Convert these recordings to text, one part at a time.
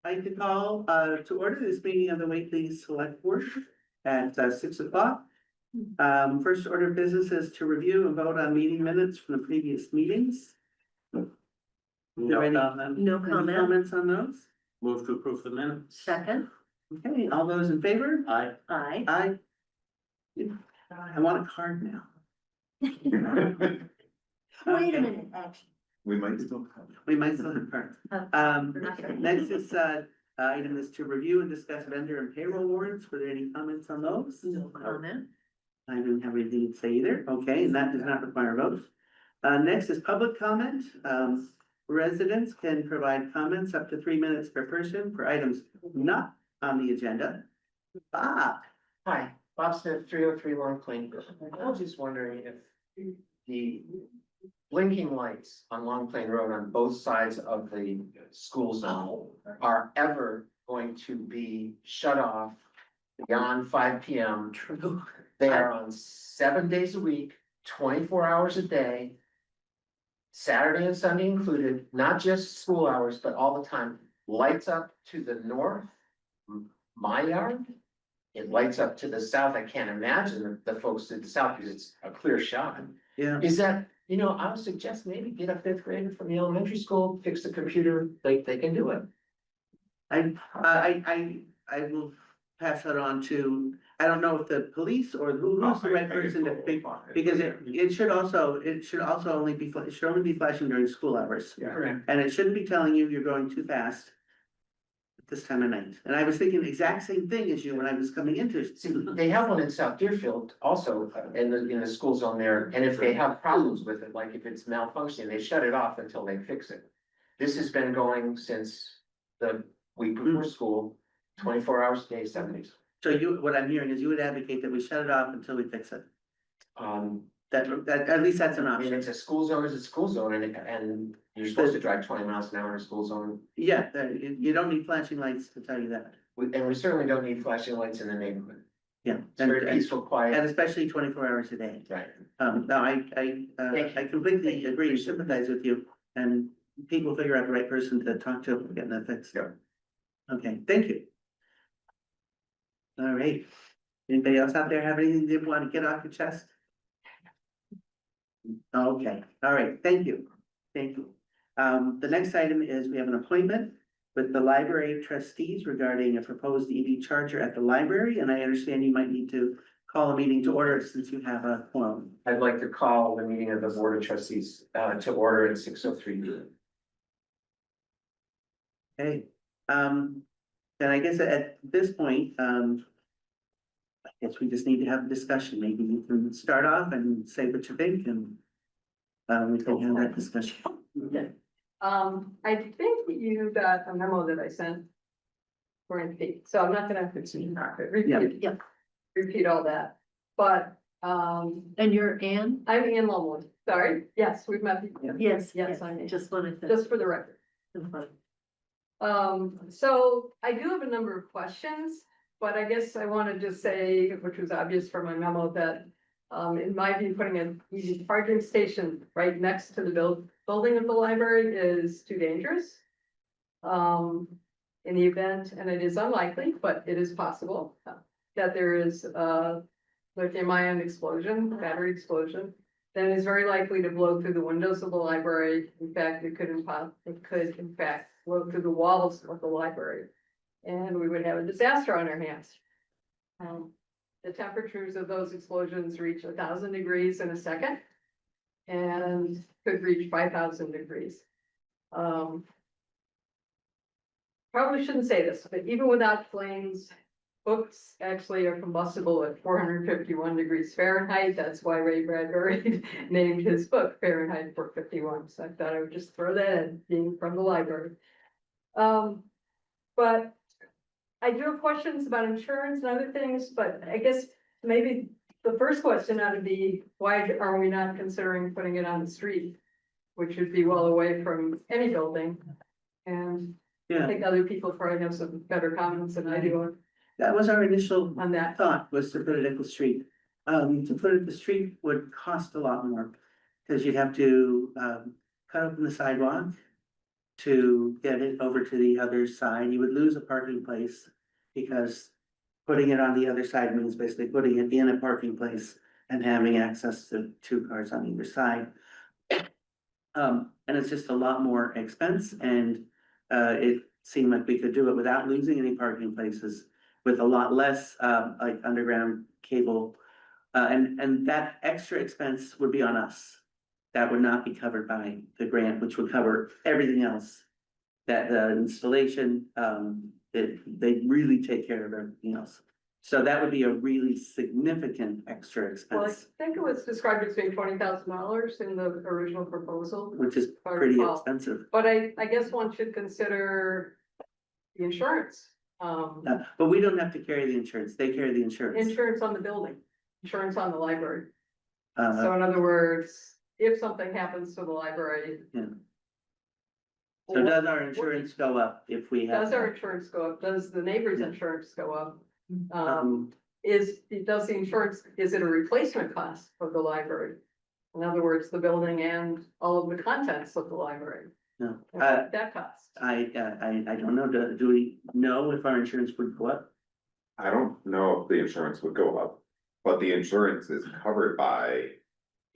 I'd like to call to order this meeting of the Whately Selectboard at 6 o'clock. First order of business is to review and vote on meeting minutes from the previous meetings. No Any comment. No any comment. comments on those? Move to approve the minutes. Second, Okay, all those in favor? Aye. aye. Aye. I want a card now. Wait a minute, actually. We might still have. We might still have cards. Next is item is to review and discuss vendor and payroll warrants. Were there any comments on those? No comment. I didn't have anything to say either. Okay, and that does not require votes. Next is public comment. Residents can provide comments up to 3 minutes per person for items not on the agenda. Bob, Hi, Bob Smith, 303 Long Plain. I was just wondering if the blinking lights on Long Plain Road on both sides of the school zone are ever going to be shut off beyond 5 p.m. true. They are on 7 days a week, 24 hours a day. Saturday and Sunday included, not just school hours, but all the time. Lights up to the north, my yard. It lights up to the south. I can't imagine the folks to the south because it's a clear shot. Yeah, Is that, I would suggest maybe get a fifth grader from the elementary school, fix the computer, they can do it. I will pass that on to, I don't know if the police or who's the right person to pick. Because it should also only be, it should only be flashing during school hours. Correct. And it shouldn't be telling you you're going too fast at this time of night. And I was thinking the exact same thing as you when I was coming into. See, they have one in South Deerfield also in the school zone there, and if they have problems with it, like if it's malfunctioning, they shut it off until they fix it. This has been going since the week before school, 24 hours a day, 7 days. So what I'm hearing is you would advocate that we shut it off until we fix it. Um, That, at least that's an I mean, option. it's a school zone, it's a school zone, and you're supposed to drive 20 miles an hour in a school zone. Yeah, you don't need flashing lights to tell you that. And we certainly don't need flashing lights in the neighborhood. Yeah. It's very peaceful, quiet, And especially 24 hours a day. right? No, I completely agree, and sympathize with you, and people figure out the right person to talk to for getting that fixed. Yeah. Okay, thank you. All right, anybody else out there have anything they want to get off your chest? Okay, all right, thank you, thank you. The next item is we have an appointment with the library trustees regarding a proposed EV charger at the library, and I understand you might need to call a meeting to order since you have a quorum. I'd like to call the meeting of the Board of Trustees to order at 6:03. Okay, then I guess at this point, I guess we just need to have a discussion. Maybe you can start off and say what you think and we can have that discussion. I think you got a memo that I sent. For MP, so I'm not gonna repeat, Yeah. repeat all that, but, And you're Ann? I'm Ann Longwood, sorry, yes, we've met. before. Yes, Yes, yes, I'm, just wanted to. just for the record. So I do have a number of questions, but I guess I want to just say, which was obvious from my memo, that in my view, putting an EV charging station right next to the building of the library is too dangerous. In the event, and it is unlikely, but it is possible, that there is a lithium-ion explosion, battery explosion, then is very likely to blow through the windows of the library. In fact, it could in fact blow through the walls of the library. And we would have a disaster on our hands. The temperatures of those explosions reach 1,000 degrees in a second. And could reach 5,000 degrees. Probably shouldn't say this, but even without flames, books actually are combustible at 451 degrees Fahrenheit. That's why Ray Bradbury named his book Fahrenheit 451. So I thought I would just throw that in, being from the library. But I do have questions about insurance and other things, but I guess maybe the first question ought to be, why are we not considering putting it on the street? Which would be well away from any building. And I Yeah, think other people probably have some better comments than I do that was our initial on that. thought, was to put it at the street. To put it at the street would cost a lot more, because you'd have to cut open the sidewalk to get it over to the other side. You would lose a parking place because putting it on the other side means basically putting it in a parking place and having access to two cars on either side. And it's just a lot more expense and, it seemed like we could do it without losing any parking places with a lot less, like underground cable. And that extra expense would be on us. That would not be covered by the grant, which would cover everything else. That the installation, they really take care of everything else. So that would be a really significant extra Well, I expense, think it was described as being $20,000 in the original proposal. which is if I pretty recall. expensive. But I guess one should consider the insurance. But we don't have to carry the insurance. They carry the insurance. Insurance on the building, insurance on the library. Uh, So in other words, if something happens to the library. Yeah. So does our insurance go up if we have? Does our insurance go up? Does the neighbor's Yeah. insurance go up? Um, Does the insurance, is it a replacement cost for the library? In other words, the building and all of the contents of the library, no, that cost. I don't know. Do we know if our insurance would go up? I don't know if the insurance would go up, but the insurance is covered by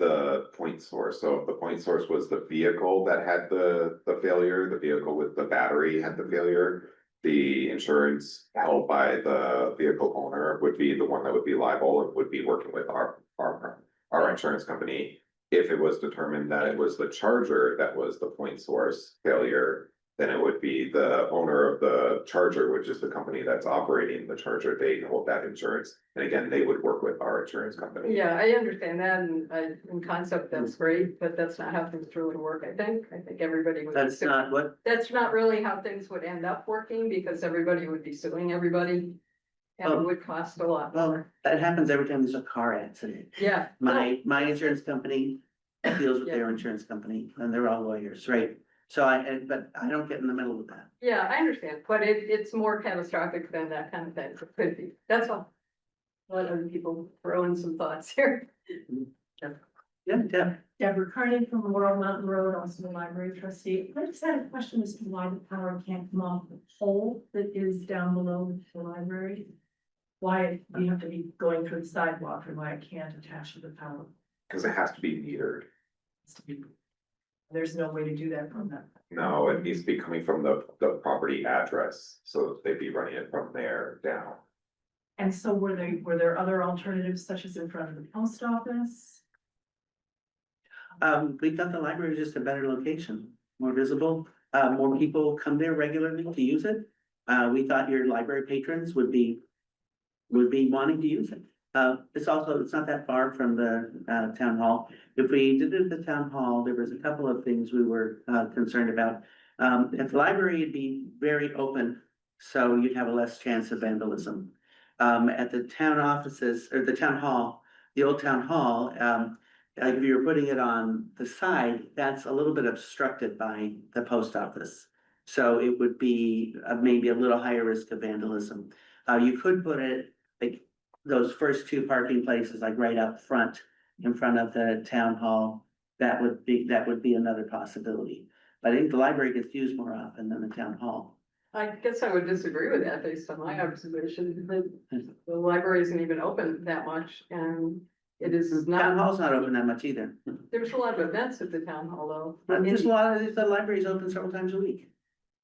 the point source. So if the point source was the vehicle that had the failure, the vehicle with the battery had the failure, the insurance held by the vehicle owner would be the one that would be liable and would be working with our insurance company. If it was determined that it was the charger that was the point source failure, then it would be the owner of the charger, which is the company that's operating the charger. They hold that insurance. And again, they would work with our insurance company. Yeah, I understand that, and in concept, that's great, but that's not how things really work, I think everybody would. That's not what, That's not really how things would end up working, because everybody would be suing everybody. And it Oh. would cost a lot well, more, that happens every time there's a car accident. yeah. My insurance company deals with their insurance company and they're all lawyers, right? So but I don't get in the middle of that. Yeah, I understand, but it's more catastrophic than that kind of thing, it could be, that's all. Let other people throw in some thoughts here. Yeah. Deborah Carney from Laurel Mountain Road, also the library trustee. I just had a question as to why the power can't come off the pole that is down below the library. Why you have to be going through the sidewalk and why it can't attach to the power. Cause it has to be metered. There's no way to do that from that. No, it needs to be coming from the property address, so they'd be running it from there down. And so were there other alternatives such as in front of the post office? We thought the library is just a better location, more visible, more people come there regularly to use it. We thought your library patrons would be wanting to use it. It's not that far from the town hall. If we did it at the town hall, there was a couple of things we were concerned about. At the library, it'd be very open, so you'd have a less chance of vandalism. At the town offices, or the town hall, the old town hall, like if you were putting it on the side, that's a little bit obstructed by the post office. So it would be maybe a little higher risk of vandalism. You could put it like those first two parking places, like right up front, in front of the town hall. That would be another possibility. But I think the library gets used more often than the town hall. I guess I would disagree with that based on my observation, the library isn't even open that much, and it is Town not, hall's not open that much either. there's a lot of events at the town hall though. But there's a lot of, the library's open several times a week.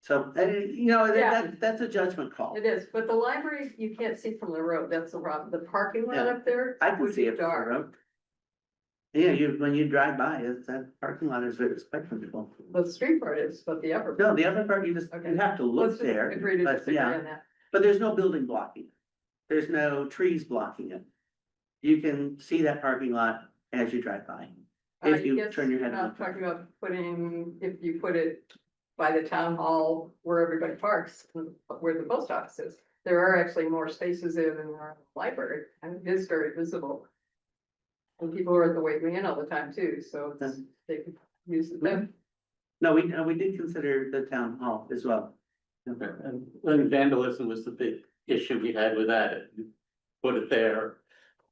So, Yeah. that's a judgment call. It is, but the library, you can't see from the road, that's the problem, the parking lot Yeah. up there. I can would see be it from the dark. road. Yeah, when you drive by, that parking lot is very respectable. The street part is, but the upper. No, the other part, you Okay. have to Let's look just there, agree to but disagree yeah, on that. but there's no building blocking. It. There's no trees blocking it. You can see that parking lot as you drive by. I If you guess turn your head. we're and not look. talking about putting, if you put it by the town hall where everybody parks, where the post office is. There are actually more spaces there than there are in the library, and it is very visible. And people are at the Whately Inn all the time too, so it's, they could use it. No, we did consider the town hall as well. And vandalism was the big issue we had with that. You put it there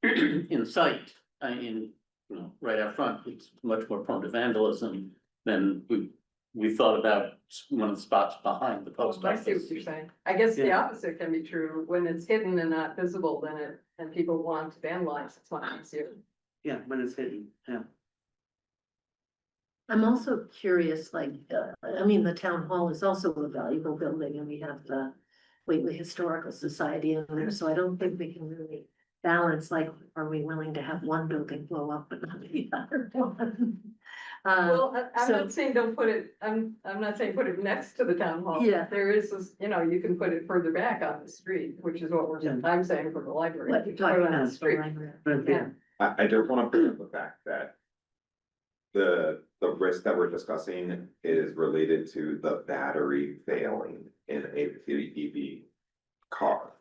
in sight, right out front, it's much more prone to vandalism than we we thought about one of the spots behind the post I see what office. you're saying. I guess the Yeah. opposite can be true. When it's hidden and not visible, then and people want to vandalize, it's much easier. Yeah, when it's hidden, yeah. I'm also curious, like, I mean, the town hall is also a valuable building and we have the Whately Historical Society in there, so I don't think we can really balance, like, are we willing to have one building blow up but not the other one? Well, I'm so- not saying don't put it, I'm not saying put it next to the town hall. Yeah. There is this, you can put it further back on the street, which is what Yeah. I'm saying for the library. What you're Put it talking on the about, the street. library. But yeah, Yeah. I don't wanna bring up the fact that. The risk that we're discussing is related to the battery failing in a EV car.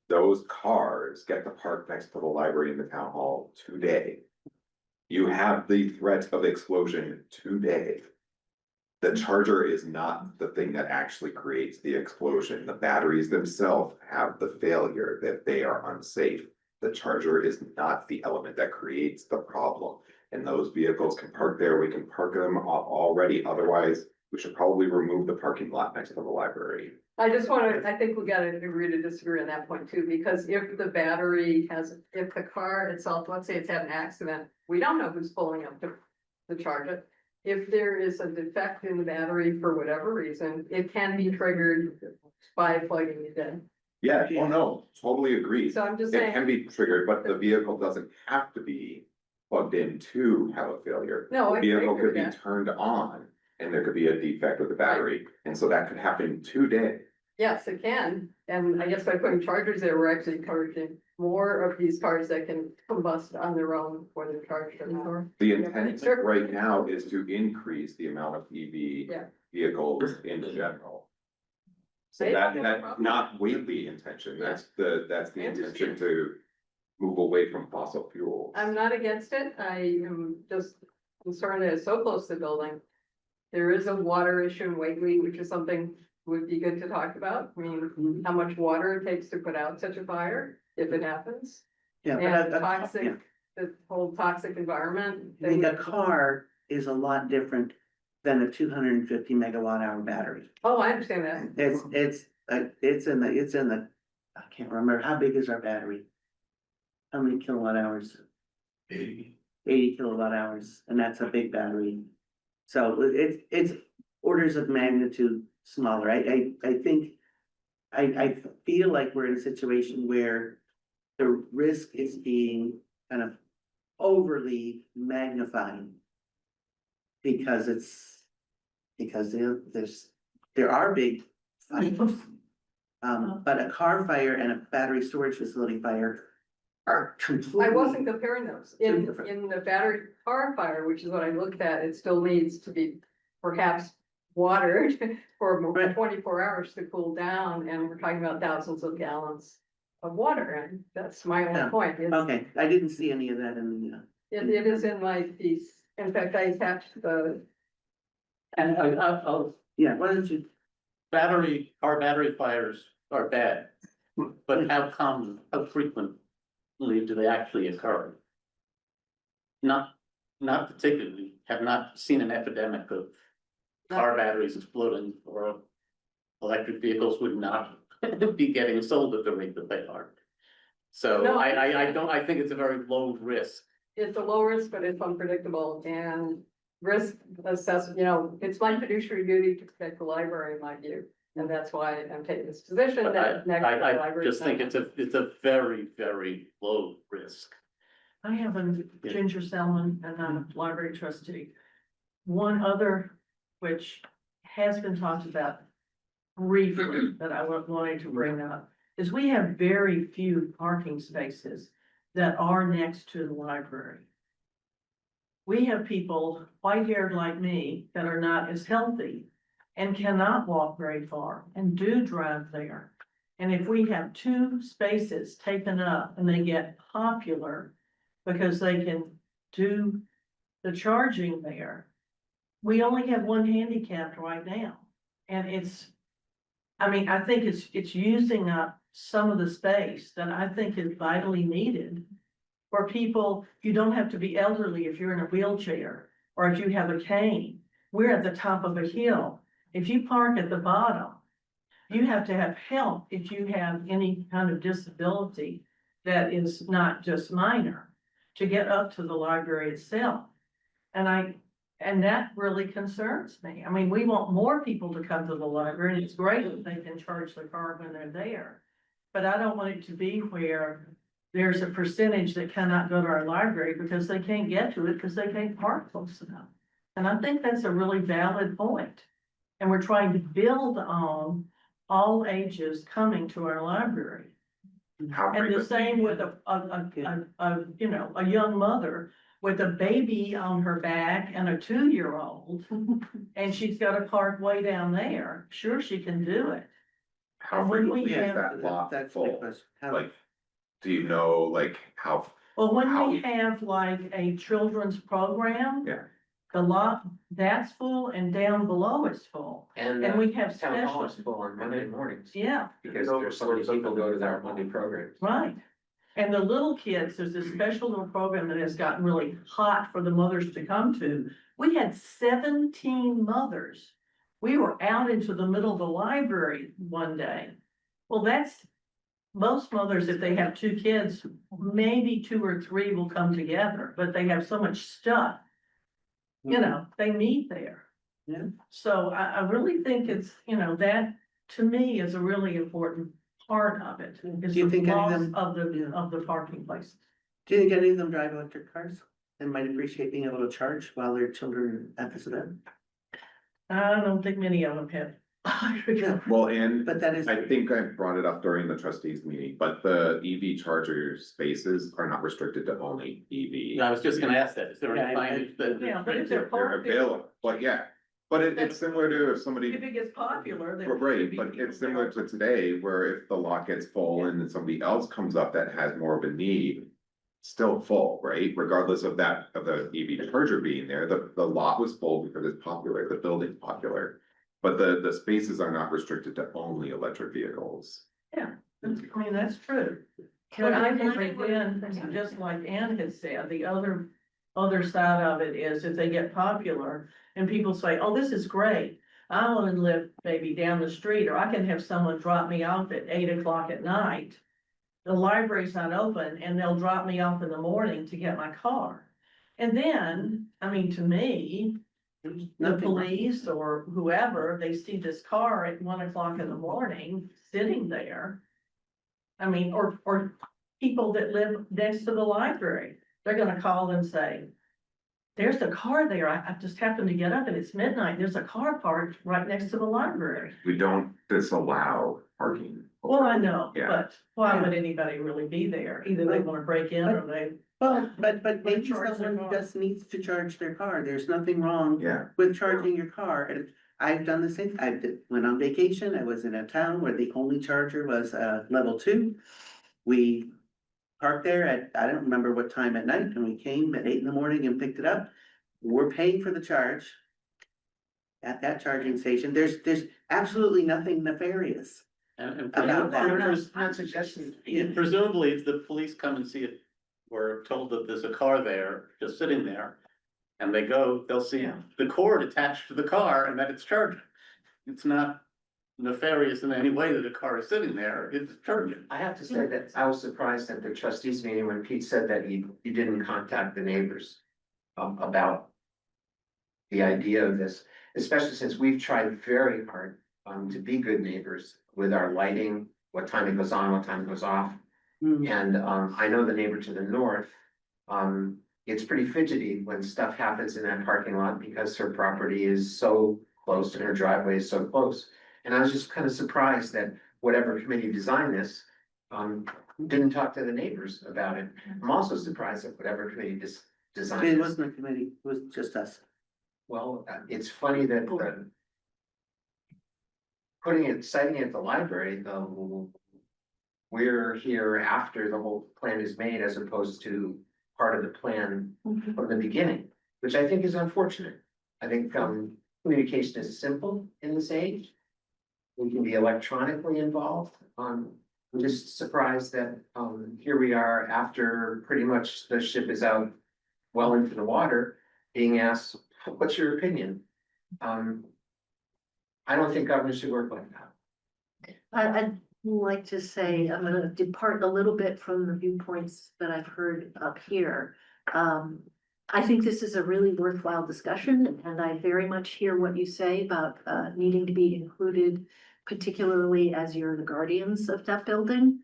Those cars get to park next to the library in the town hall today. You have the threat of explosion today. The charger is not the thing that actually creates the explosion. The batteries themselves have the failure that they are unsafe. The charger is not the element that creates the problem. And those vehicles can park there. We can park them already. Otherwise, we should probably remove the parking lot next to the library. I think we gotta agree to disagree on that point too, because if the if the car itself, let's say it's had an accident, we don't know who's pulling up to charge it. If there is a defect in the battery for whatever reason, it can be triggered by plugging it in. Yeah, oh no, totally agree. So I'm just It saying. can be triggered, but the vehicle doesn't have to be plugged in to have a failure. No, I The agree vehicle with could be that. turned on and there could be a defect with the battery. And so that could happen today. Yes, it can, and I guess by putting chargers there, we're actually encouraging more of these cars that can combust on their own, whether they're charged or not. The Yeah, intent sure. right now is to increase the amount of EV Yeah. vehicles in general. So I that, have no problem. not Whately intention, that's the I intention understand. to move away from fossil fuels. I'm not against it, I am just concerned that it's so close to the building. There is a water issue in Whately, which is something would be good to talk about, I mean, how much water it takes to put out such a fire, if it happens. yeah, but And yeah. toxic, the whole toxic environment. I think a car is a lot different than a 250 MWh battery. Oh, I understand that. It's in the, I can't remember, how big is our battery? How many kilowatt hours? 80 kilowatt hours, and that's a big battery. So it's orders of magnitude smaller. I think, I feel like we're in a situation where the risk is being kind of overly magnified. Because there are big fires. But a car fire and a battery storage facility fire are completely. I wasn't comparing those. Two In, different. in the battery car fire, which is what I looked at, it still needs to be perhaps watered for Right. 24 hours to cool down, and we're talking about thousands of gallons of water, and that's my only Yeah. point. is Okay, I didn't see any of that in the, It is in my piece. In fact, I attached the, And I'll yeah, why don't you, car battery fires are bad, but how common, how frequently do they actually occur? Not particularly, have not seen an epidemic of car batteries exploding, or electric vehicles would not be getting sold at the rate that they are. So No, I think it's a very low risk. it's a low risk, but it's unpredictable, and risk assessment, it's my fiduciary duty to protect the library, in my view. And that's why I'm taking this position But that next to the I library. just think it's a very, very low risk. I have a Ginger Selman and I'm a library trustee. One other, which has been talked about briefly, that I wanted to bring up, is we have very few parking spaces that are next to the library. We have people, white-haired like me, that are not as healthy and cannot walk very far and do drive there. And if we have two spaces taken up and they get popular because they can do the charging there, we only have one handicapped right now. And I think it's using up some of the space that I think is vitally needed. For people, you don't have to be elderly if you're in a wheelchair or if you have a cane. we're at the top of a hill. If you park at the bottom, you have to have help if you have any kind of disability that is not just minor to get up to the library itself. And that really concerns me. I mean, we want more people to come to the library, and it's great if they can charge their car when they're there. But I don't want it to be where there's a percentage that cannot go to our library because they can't get to it because they can't park close enough. And I think that's a really valid point. And we're trying to build on all ages coming to our library. How And the frequently? same with you know, a young mother with a baby on her back and a 2-year-old. And she's got to park way down there. Sure, she can do it. How And when we frequently is have- that lot That's the full? question. How- Like, do you know, like, how, Well, when How- we have like a children's program. Yeah. The lot, that's full and down below is full. And we have Town hall is special, full on Monday mornings. yeah, Because there's so many people go to their Monday programs. right. And the little kids, there's this special little program that has gotten really hot for the mothers to come to. We had 17 mothers. We were out into the middle of the library one day. Well, that's, most mothers, if they have 2 kids, maybe 2 or 3 will come together, but they have so much stuff. You know, they meet there. Yeah. So I really think it's, you know, that to me is a really important part of it. Is Do you the think any of loss them- of the parking places. Do you think any of them drive electric cars and might appreciate being able to charge while their children are at this event? I don't think many of them have. well, and But that is, I think I brought it up during the trustees meeting, but the EV charger spaces are not restricted to only EV. I was just gonna ask that, is there Yeah, any signage that? Yeah, but if they're They're available, but yeah, but it's similar to if somebody. If it gets popular, then. Right, but it's similar to today, where if the lot gets full and then somebody else comes up that has more of a need. Still full, right? Regardless of that, of the EV charger being there, the lot was full because it's popular, the building's popular. But the spaces are not restricted to only electric vehicles. I mean, that's true. Can But I I- think again, just like Ann had said, the other side of it is if they get popular and people say, oh, this is great. I want to live maybe down the street, or I can have someone drop me off at 8 o'clock at night. The library's not open and they'll drop me off in the morning to get my car. And then, I mean, to me, the nothing wrong. police or whoever, they see this car at 1 o'clock in the morning sitting there. I mean, or people that live next to the library, they're gonna call and say, there's a car there. I just happened to get up and it's midnight. There's a car parked right next to the library. We don't disallow parking. Well, I know, Yeah. but why would anybody really be there? Either they wanna break in or they, Well, but maybe charge their someone car. just needs to charge their car. There's nothing wrong Yeah, with charging your car. And I've done the same. Went on vacation. I was in a town where the only charger was level 2. We parked there at, I don't remember what time at night, and we came at 8 in the morning and picked it up. We're paying for the charge at that charging station. There's absolutely nothing nefarious. And About that. Not suggesting. presumably, if the police come and see it, we're told that there's a car there, just sitting there. And they go, they'll see Yeah. the cord attached to the car and that it's charging. It's not nefarious in any way that a car is sitting there, it's charging. I have to say that I was surprised at the trustees meeting when Pete said that you didn't contact the neighbors. About. The idea of this, especially since we've tried very hard to be good neighbors with our lighting, what time it goes on, what time it goes off. Hmm. And I know the neighbor to the north. It's pretty fidgety when stuff happens in that parking lot because her property is so close and her driveway is so close. And I was just kind of surprised that whatever committee designed this, didn't talk to the neighbors about it. I'm also surprised that whatever committee designed It this. wasn't a committee, it was just us. Well, it's funny that citing it at the library, we're here after the whole plan is made as opposed to part of the plan from the beginning, which I think is unfortunate. I think communication is simple in this age. We can be electronically involved. I'm just surprised that here we are after pretty much the ship is out well into the water, being asked, what's your opinion? I don't think governors should work like that. I'd like to say, I'm gonna depart a little bit from the viewpoints that I've heard up here. I think this is a really worthwhile discussion, and I very much hear what you say about needing to be included, particularly as you're the guardians of that building.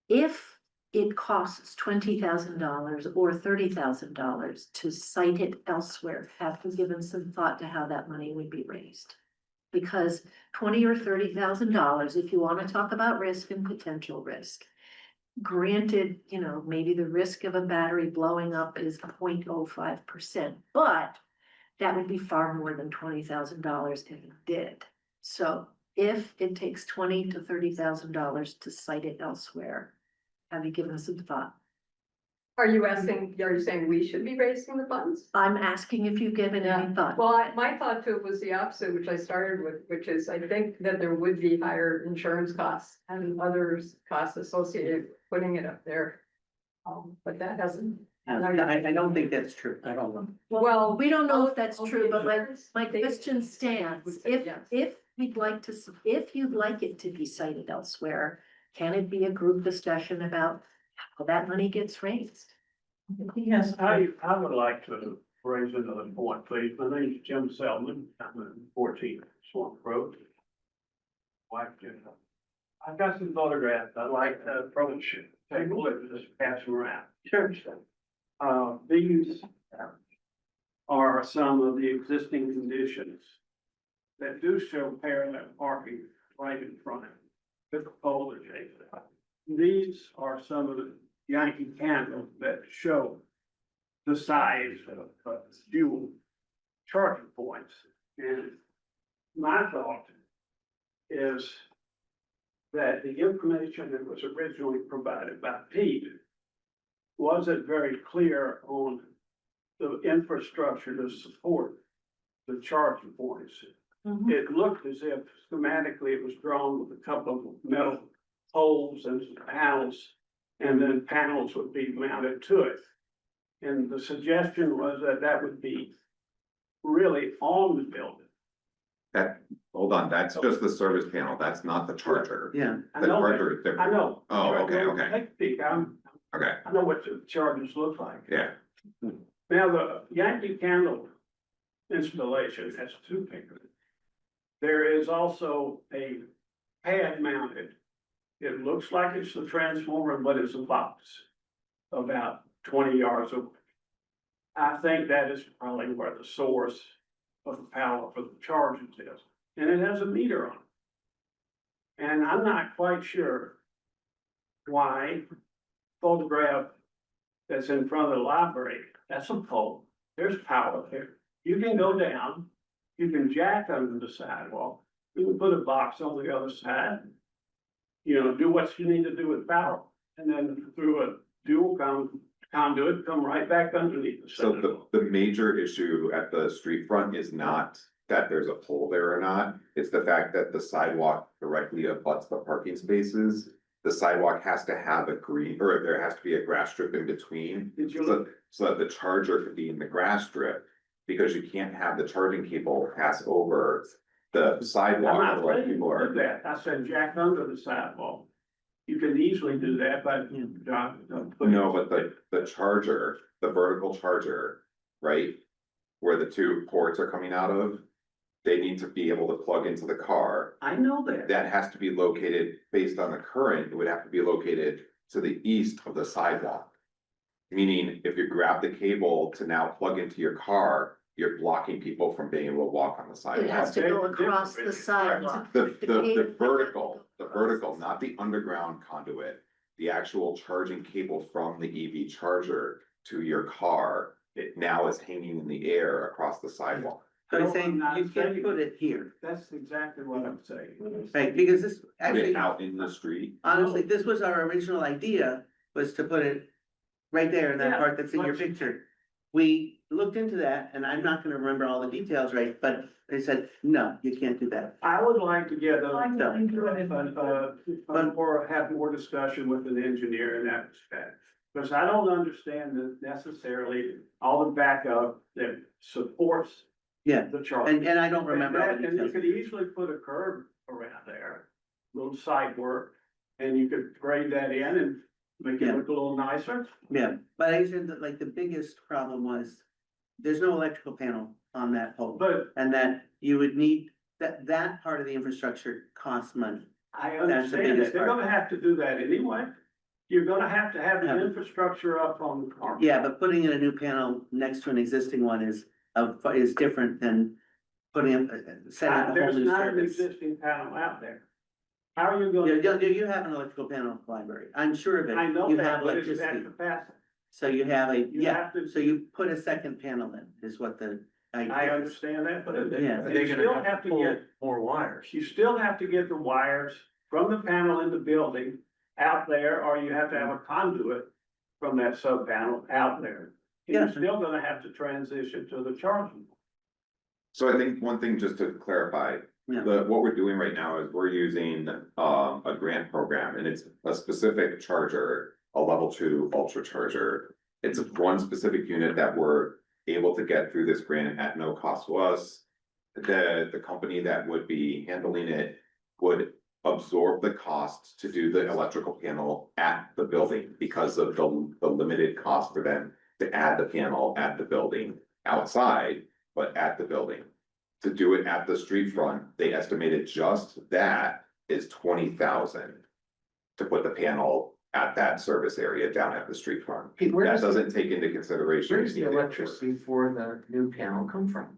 If it costs $20,000 or $30,000 to cite it elsewhere, have you given some thought to how that money would be raised? Because $20,000 or $30,000, if you want to talk about risk and potential risk. Granted, you know, maybe the risk of a battery blowing up is 0.05%, but that would be far more than $20,000 if it did. So if it takes $20,000 to $30,000 to cite it elsewhere, have you given some thought? Are you saying we should be raising the funds? I'm asking if you've given any thought. Well, my thought to it was the opposite, which I started with, which is I think that there would be higher insurance costs and others costs associated with putting it up there. But that hasn't. I don't think that's true. I don't know. Well, We don't know if that's true, but my they- question stands, would say if, yes. if we'd like to, if you'd like it to be cited elsewhere, can it be a group discussion about how that money gets raised? Yes, I would like to raise another point, please. My name is Jim Selman. I'm at 14 Swamp Road. Wife, I've got some photographs. I'd like to approach, take a look at this, pass them around. Sure. These are some of the existing conditions that do show parallel parking right in front of it. With the pole adjacent. These are some of the Yankee candles that show the size of fuel charging points. And my thought is that the information that was originally provided by Pete wasn't very clear on the infrastructure to support the charging points. It looked as if schematically it was drawn with a couple of metal poles and some panels, and then panels would be mounted to it. And the suggestion was that that would be really on the building. Hold on, that's just the service panel, that's not the charger. Yeah, I The know that. charger is different. I know. Oh, okay. Take a peek. Okay, I know what the chargers look like. yeah, Now, the Yankee Candle installation has two pictures. There is also a pad mounted. It looks like it's the transformer, but it's a box about 20 yards away. I think that is probably where the source of the power for the chargers is, and it has a meter on it. And I'm not quite sure why photograph that's in front of the library, that's a pole, there's power there. You can go down, you can jack under the sidewalk, you can put a box on the other side. You know, do what you need to do with power, and then through a dual conduit, come right back underneath the so sidewalk. the major issue at the street front is not that there's a pole there or not. It's the fact that the sidewalk directly abuts the parking spaces. The sidewalk has to have a green, or there has to be a grass strip in between, Did you, so that the charger could be in the grass strip. Because you can't have the charging cable pass over the I'm sidewalk, not otherwise saying people do are. that, I said jack under the sidewalk. You can easily do that, but No, but the charger, the vertical charger, right? Where the two ports are coming out of, they need to be able to plug into the car. I know that. That has to be located based on the current, it would have to be located to the east of the sidewalk. Meaning, if you grab the cable to now plug into your car, you're blocking people from being able to walk on the It has sidewalk. to go across the sidewalk. The vertical, not the underground conduit, the actual charging cable from the EV charger to your car, it now is hanging in the air across the sidewalk. so I'm No, I'm saying not you can't saying- put it here, That's exactly what I'm saying. right, because this, Put actually, it out in the street. honestly, this was our original idea, was to put it right there in that Yeah, part that's in your but- picture. We looked into that, and I'm not gonna remember all the details, right, but they said, no, you can't do that. I would like to get or have more discussion with an engineer in that respect. Because I don't understand that necessarily all the backup that supports Yeah, the charge. and I don't remember. all the And you details. could easily put a curb around there, little side work, and you could grade that in and make it Yeah. look a little nicer. Yeah, but I said that like the biggest problem was, there's no electrical panel on that pole. But And that you would need, that part of the infrastructure costs money. I That's the understand biggest that, they're part. gonna have to do that anyway. You're gonna have to have the Yeah. infrastructure up on the car. Yeah, but putting in a new panel next to an existing one is different than putting up, setting up a whole There's new not an service. existing panel out there. How are you You, gonna? you have an electrical panel at the library, I'm sure of it. I know You that, have but it's electricity, at capacity. so you have a, You yeah, have to- so you put a second panel in, is what the. I idea is. understand that, but Yeah. you still have to get, more wires. you still have to get the wires from the panel in the building out there, or you have to have a conduit from that sub panel out there. You're Yeah. still gonna have to transition to the charging. So I think one thing just to clarify, Yeah. what we're doing right now is we're using, a grant program and it's a specific charger, a level 2 ultra charger. It's one specific unit that we're able to get through this grant at no cost to us. The company that would be handling it would absorb the cost to do the electrical panel at the building because of the limited cost for them to add the panel at the building outside, but at the building. To do it at the street front, they estimated just that is 20,000 to put the panel at that service area down at the street front. Pete, where That does, doesn't take into consideration. where does the anything else. electricity for the new panel come from?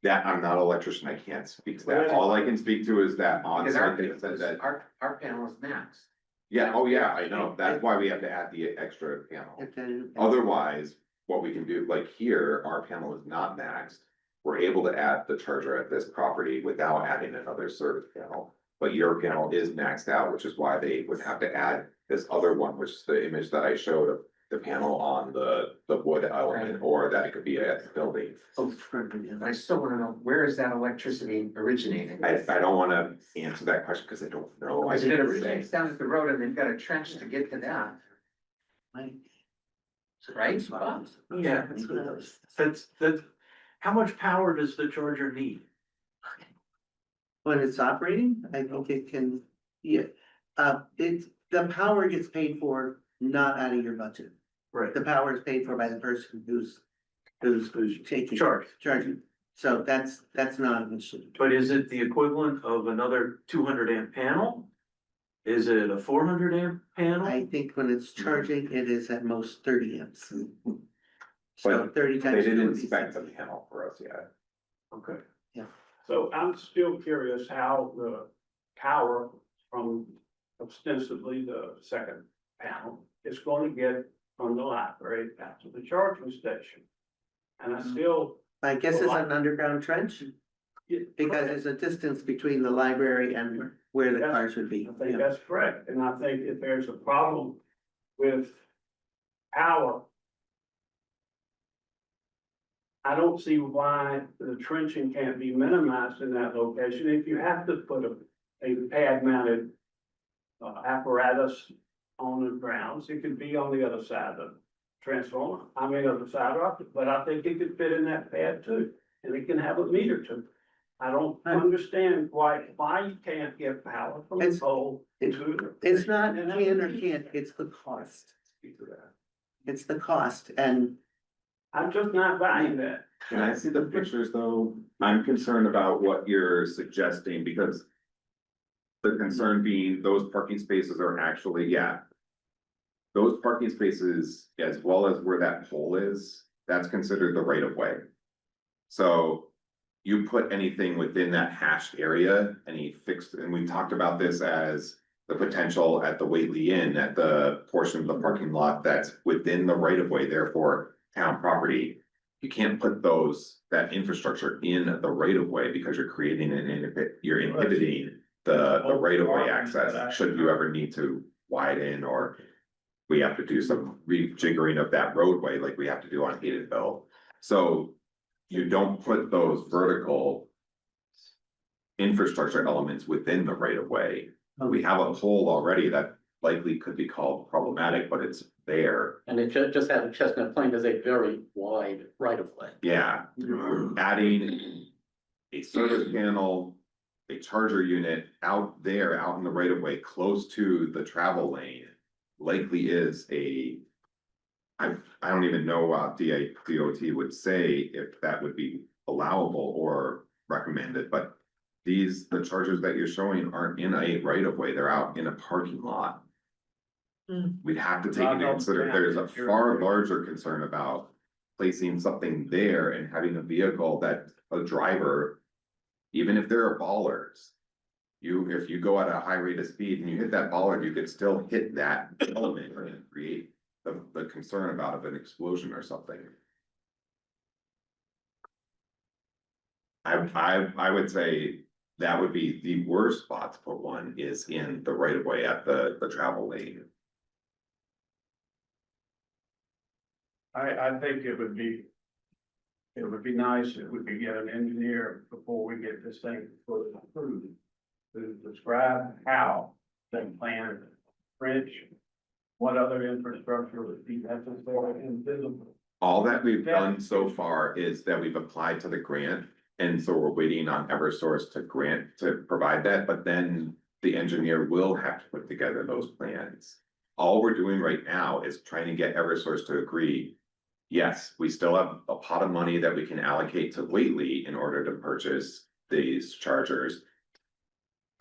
That, I'm not an electrician, I can't speak to that. All I can speak to is that on Because our, site, they said that, our panel is maxed. yeah, oh yeah, I know, that's why we have to add the extra panel. If the- Otherwise, what we can do, like here, our panel is not maxed. We're able to add the charger at this property without adding another service panel. But your panel is maxed out, which is why they would have to add this other one, which is the image that I showed of the panel on the wood element, or that it could be at the building. But I still wanna know, where is that electricity originating? I don't wanna answer that question because I don't know. I Because if it can't originates say. down at the road and they've got a trench to get to that, right? Yeah, that's what I was. That's, how much power does the charger need? When it's operating, I think it can, yeah, the power gets paid for not out of your budget. Right. The power is paid for by the person who's taking. Charge. Charging, so that's not an issue. But is it the equivalent of another 200 amp panel? Is it a 400 amp panel? I think when it's charging, it is at most 30 amps. So But 30 They times. didn't 2 spec is- the panel for us yet. Okay. So I'm still curious how the power from ostensibly the second panel is going to get from the library out to the charging station. And I still. I guess it's an underground trench, because there's a distance between the library and where the cars would be. I think Yeah. that's correct, and I think if there's a problem with power. I don't see why the trenching can't be minimized in that location. If you have to put a pad mounted. Apparatus on the grounds, it could be on the other side of the transformer, I mean, other side of it, but I think it could fit in that pad too. And it can have a meter too. I don't Right. understand why you can't get power from the It's- pole to. It's not And can or can't, it's the cost. It's the cost, and I'm just not buying that. Can I see the pictures though? I'm concerned about what you're suggesting because. The concern being those parking spaces are actually, yeah. Those parking spaces, as well as where that pole is, that's considered the right of way. So. You put anything within that hashed area, any fixed, and we talked about this as. The potential at the Whately Inn, at the portion of the parking lot that's within the right of way, therefore town property. You can't put that infrastructure in the right of way because you're creating you're inhibiting the right of way access, should you ever need to widen or. We have to do some rejiggering of that roadway like we have to do on Haydenville. So you don't put those vertical. Infrastructure elements within the right of way. We have a pole already that likely could be called problematic, but it's there. And it just had Chestnut Plain as a very wide right of way. Yeah, adding a service panel, a charger unit out there, out in the right of way, close to the travel lane, likely is a. I don't even know what DOT would say if that would be allowable or recommended, but the chargers that you're showing aren't in a right of way, they're out in a parking lot. Hmm. We'd have to take into consider, there's a far larger concern about placing something there and having a vehicle that a driver, even if there are ballers, if you go at a high rate of speed and you hit that baller, you could still hit that element and create the concern about an explosion or something. I would say that would be the worst spot to put one is in the right of way at the travel lane. I think it would be nice if we could get an engineer before we get this thing fully approved. To describe how they plan bridge, what other infrastructure would be necessary and visible. All that we've done so far is that we've applied to the grant, and so we're waiting on Eversource to provide that, but then the engineer will have to put together those plans. All we're doing right now is trying to get Eversource to agree. Yes, we still have a pot of money that we can allocate to Whately in order to purchase these chargers.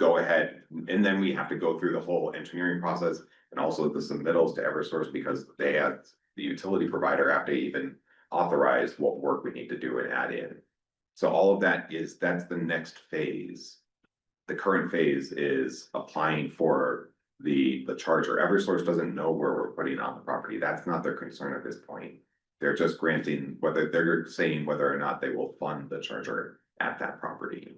Go ahead, and then we have to go through the whole engineering process and also the submittals to Eversource because they have, the utility provider have to even authorize what work we need to do and add in. So all of that's the next phase. The current phase is applying for the charger. Eversource doesn't know where we're putting on the property. That's not their concern at this point. They're just granting they're saying whether or not they will fund the charger at that property.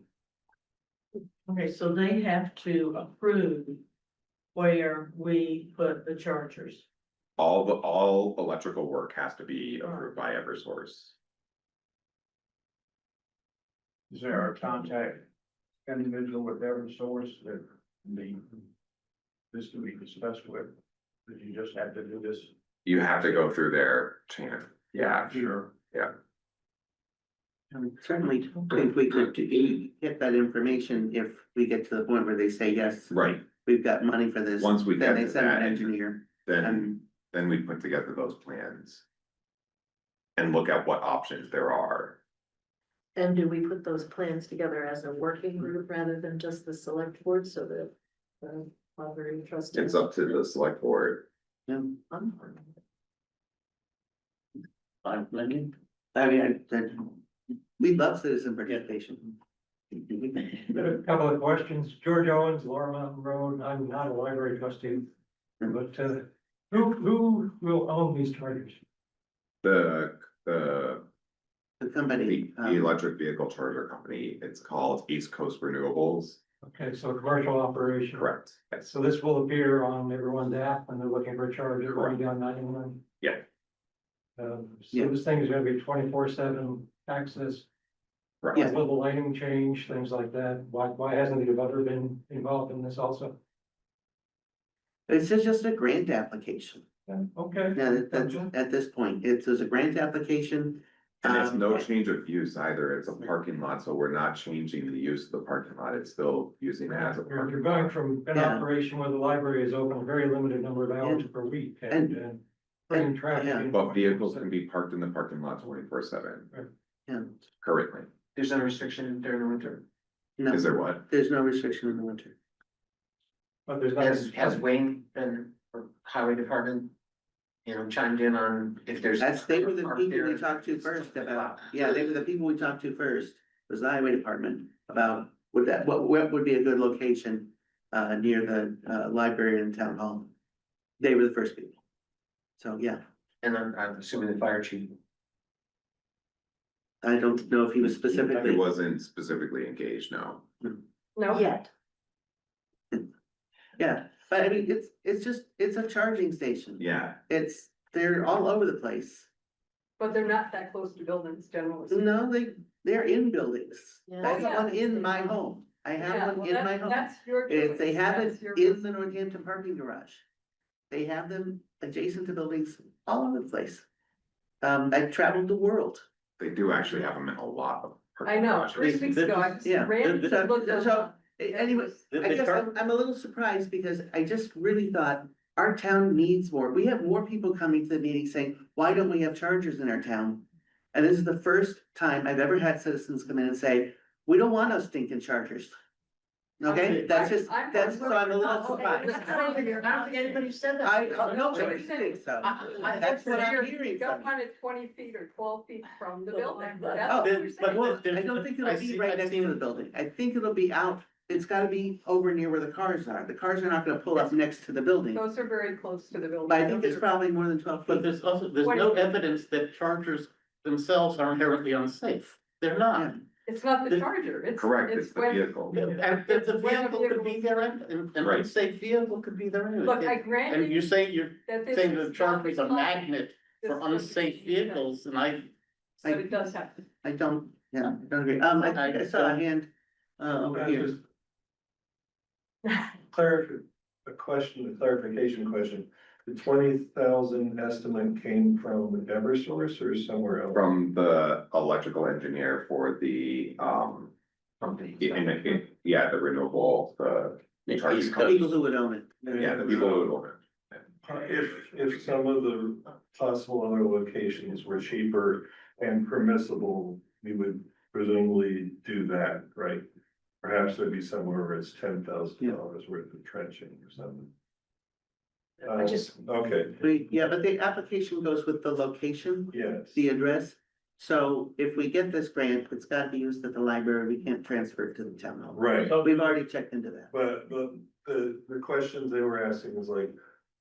Okay, so they have to approve where we put the chargers. All electrical work has to be approved by Eversource. Is there a contact individual with every source that this can be discussed with? That you just have to do this? You have to go through their chain. Yeah, Sure. yeah. Certainly think we could get that information if we get to the point where they say, yes, Right. we've got money for this. Once we Then get they to send an that, engineer. then we put together those plans. And look at what options there are. And do we put those plans together as a working group rather than just the select board so that the library trustees? It's up to the select board. Yeah. Fine, maybe. I mean, we love citizen participation. Got a couple of questions. George Owens, Laura Mountain Road. I'm not a library trustee. But who will own these chargers? The company. electric vehicle charger company, it's called East Coast Renewables. Okay, so commercial operation. Correct. Yes. So this will appear on everyone's app when they're looking for a charger going down 91. Yeah. So this thing is gonna be 24/7 access. Correct. Yeah. Will the lighting change, things like that? Why hasn't the developer been involved in this also? This is just a grant application. Okay. Yeah, that's at this point, there's a grant application. And it's no change of use either. It's a parking lot, so we're not changing the use of the parking lot. It's still using it as a You're parking going lot. from an Yeah. operation where the library is open a very limited number of hours Yeah. per week And- and bringing traffic. yeah. in. But vehicles can be parked in the parking lot 24/7 Yeah, currently. There's no restriction during the winter. no, Is there what? there's no restriction in the winter. But there's Has nothing. Wayne been, or highway department, chimed in on if there's. They were the park people we there? talked to first about, yeah, they were the people we talked to first, was the highway department, about what would be a good location near the library and town hall. They were the first people. So, yeah, And I'm assuming the fire chief. I don't know if he was It specifically, wasn't specifically engaged, no. No, Yet, yeah, but I mean, it's a charging station. Yeah, They're all over the place. but they're not that close to buildings generally. No, they're in buildings. Yeah. I have Yeah. one in my home. I Yeah, have one well, in my home. That's your. If they have That's it your in the Northampton parking garage. They have them adjacent to buildings all over the place. I've traveled the world. They do actually have them in a lot of. I parking know, garages. 3 weeks ago, I just Yeah. ran to look So, them up. anyways, The- I the guess car- I'm a little surprised because I just really thought our town needs more. We have more people coming to the meeting saying, why don't we have chargers in our town? And this is the first time I've ever had citizens come in and say, we don't want no stinking chargers. Okay, that's just, that's, so I'm a little surprised. I don't think anybody said that. I don't know, I think so. That's what I'm hearing You from don't you. want it 20 feet or 12 feet from the building. Oh, That's what you're but saying. well, I don't think it'll I be see- right I've next to seen- the building. I think it'll be out. It's gotta be over near where the cars are. The cars are not gonna pull up next to the building. Those are very close to the building. But I think it's probably more than 12 But feet. there's also, there's no evidence that chargers themselves are inherently unsafe. They're not. It's not the The- charger, it's. Correct, it's the when- vehicle. And the vehicle could be there and an Right. unsafe vehicle could be there anyway. Look, I And grant you're you saying, you're that this saying is the charger is a not the magnet for this is- unsafe vehicles, and I, But it does happen. I don't, yeah, I don't agree. I think I saw a hand, over here. A clarification question. The 20,000 estimate came from Eversource or somewhere else? From the electrical engineer for the, yeah, the renewable, the charging The company. people who would own it. Yeah, the people who own it. If some of the possible other locations were cheaper and permissible, we would presumably do that, right? Perhaps there'd be somewhere where it's $10,000 worth of trenching or something. I just- Okay, Yeah, but the application goes with the location, yes. the address. So if we get this grant, it's gotta be used at the library. We can't transfer it to the town hall. Right. We've already checked into that. But the questions they were asking is like,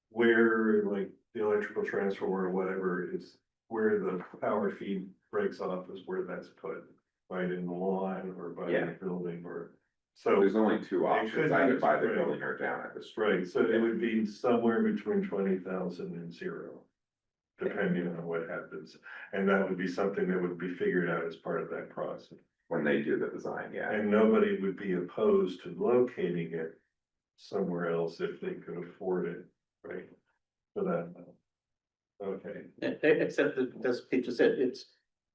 where, like, the electrical transformer or whatever is, where the power feed breaks off is where that's put. Right in the lawn or by Yeah. the building or, so, There's only two could options, be either by the right. building or down at the street. right, so it would be somewhere between 20,000 and zero. Depending on what happens, and that would be something that would be figured out as part of that process. When they do the design, yeah. And nobody would be opposed to locating it somewhere else if they could afford it, right? For that. Okay, except that, as Peter said, it's